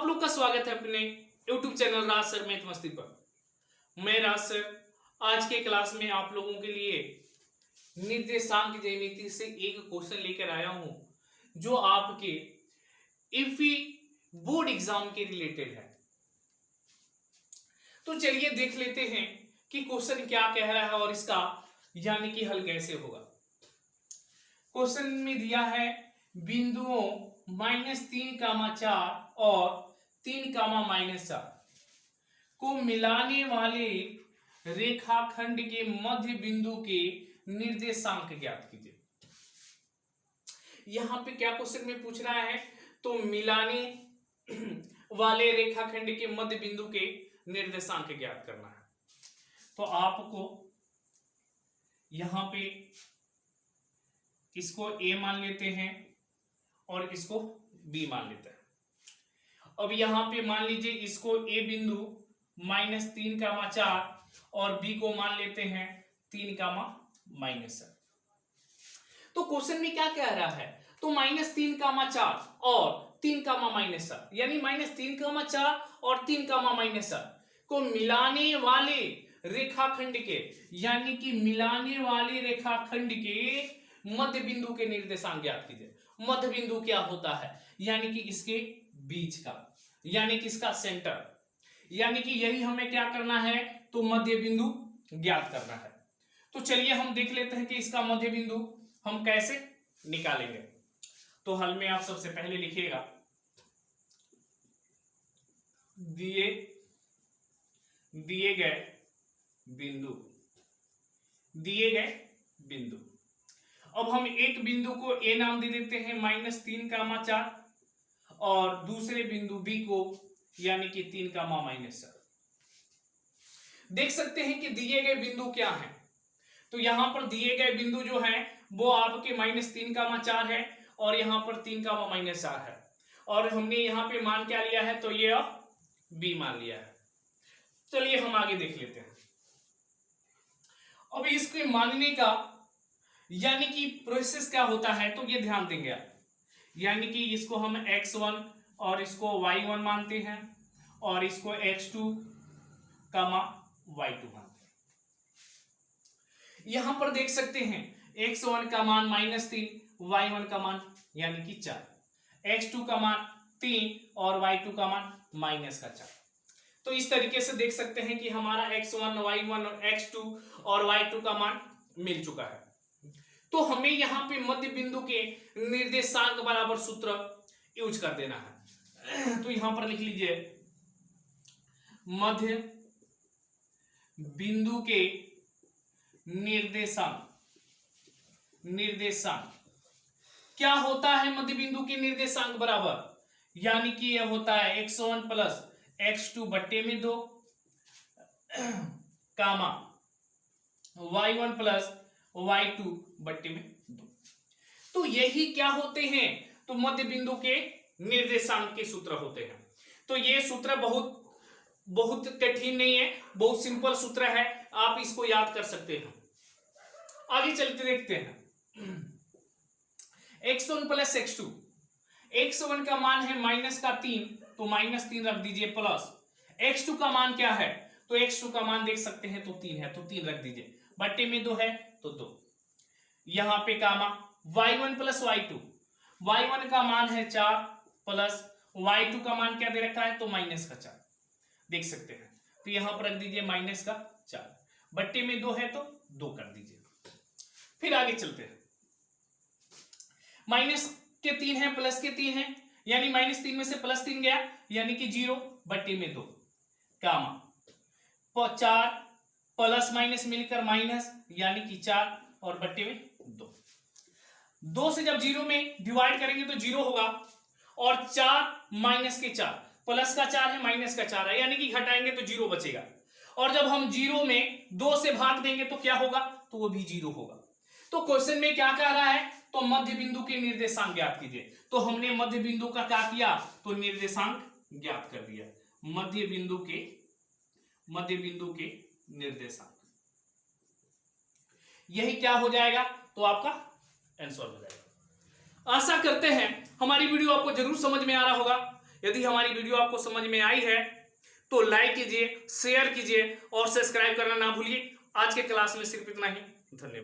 लोग का स्वागत है अपने YouTube चैनल राज सर मैथ मस्ती पर। मैं राज सर आज के क्लास में आप लोगों के लिए निर्देशांक ज्यामिति से एक क्वेश्चन लेकर आया हूं जो आपके इफी बोर्ड एग्जाम के रिलेटेड है। तो चलिए देख लेते हैं कि क्वेश्चन क्या कह रहा है और इसका यानी कि हल कैसे होगा। क्वेश्चन में दिया है बिंदुओं -3, 4 और 3, -4 को मिलाने वाले रेखाखंड के मध्य बिंदु के निर्देशांक ज्ञात कीजिए। यहां पे क्या क्वेश्चन में पूछ रहा है, तो मिलाने वाले रेखाखंड के मध्य बिंदु के निर्देशांक ज्ञात करना है। तो आपको यहां पे इसको ए मान लेते हैं और इसको बी मान लेते हैं। अब यहां पे मान लीजिए इसको ए बिंदु -3, 4 और बी को मान लेते हैं 3, तो क्वेश्चन में क्या कह रहा है, तो -3, 4 और 3, यानी -3, 4 और 3, को मिलाने वाले रेखाखंड के यानी कि मिलाने वाले रेखाखंड के मध्य बिंदु के निर्देशांक ज्ञात कीजिए। मध्य बिंदु क्या होता है, यानी कि इसके बीच का, यानी कि इसका सेंटर, यानी कि यही हमें क्या करना है, तो मध्य बिंदु ज्ञात करना है। तो चलिए हम देख लेते हैं कि इसका मध्य बिंदु हम कैसे निकालेंगे। तो हल में आप सबसे पहले लिखिएगा दिए गए बिंदु। अब हम एक बिंदु को ए नाम दे देते हैं -3, 4 और दूसरे बिंदु बी को यानी कि 3, देख सकते हैं कि दिए गए बिंदु क्या हैं। तो यहां पर दिए गए बिंदु जो है वो आपके -3, 4 है और यहां पर 3, है और हमने यहां पे मान क्या लिया है, तो ये बी मान लिया है। चलिए हम आगे देख लेते हैं। अब इसके मानने का यानी कि प्रोसेस क्या होता है, तो ये ध्यान देंगे आप, यानी कि इसको हम x1 और इसको y1 मानते हैं और इसको x2, y2 मानते हैं। यहां पर देख सकते हैं x1 का मान -3, y1 का मान यानी कि 4, x2 का मान 3 और y2 का मान -4। तो इस तरीके से देख सकते हैं कि हमारा x1, y1, x2 और y2 का मान मिल चुका है। तो हमें यहां पे मध्य बिंदु के निर्देशांक बराबर सूत्र यूज कर देना है। तो यहां पर लिख लीजिए मध्य बिंदु के निर्देशांक क्या होता है, मध्य बिंदु के निर्देशांक बराबर, यानी कि यह होता है x1 + x2 बट्टे में 2, y1 + y2 बट्टे में 2। तो यही क्या होते हैं, तो मध्य बिंदु के निर्देशांक के सूत्र होते हैं। तो ये सूत्र बहुत कठिन नहीं है, बहुत सिंपल सूत्र है, आप इसको याद कर सकते हैं। आगे चलते देखते हैं। x1 + x2, x1 का मान है -3, तो -3 रख दीजिए, प्लस x2 का मान क्या है, तो x2 का मान देख सकते हैं तो 3 है, तो 3 रख दीजिए, बट्टे में 2 है तो 2। यहां पे y1 + y2, y1 का मान है 4 प्लस y2 का मान क्या दे रखा है, तो -4 देख सकते हैं। तो यहां पर रख दीजिए -4, बट्टे में 2 है तो 2 कर दीजिए। फिर आगे चलते हैं। -3 है, +3 है, यानी -3 में से +3 गया यानी कि 0 बट्टे में 2, 4 प्लस माइनस मिलकर माइनस यानी कि 4 और बट्टे में 2 से जब 0 में डिवाइड करेंगे तो 0 होगा और 4 - के 4, प्लस का 4 है माइनस का 4 है, यानी कि घटाएंगे तो 0 बचेगा। और जब हम 0 में 2 से भाग देंगे तो क्या होगा, तो वो भी 0 होगा। तो क्वेश्चन में क्या कह रहा है, तो मध्य बिंदु के निर्देशांक ज्ञात कीजिए। तो हमने मध्य बिंदु का क्या किया, तो निर्देशांक ज्ञात कर दिया। मध्य बिंदु के निर्देशांक, यही क्या हो जाएगा, तो आपका आंसर हो जाएगा। आशा करते हैं हमारी वीडियो आपको जरूर समझ में आ रहा होगा। यदि हमारी वीडियो आपको समझ में आई है तो लाइक कीजिए, शेयर कीजिए और सब्सक्राइब करना ना भूलिए। आज के क्लास में सिर्फ इतना ही। धन्यवाद।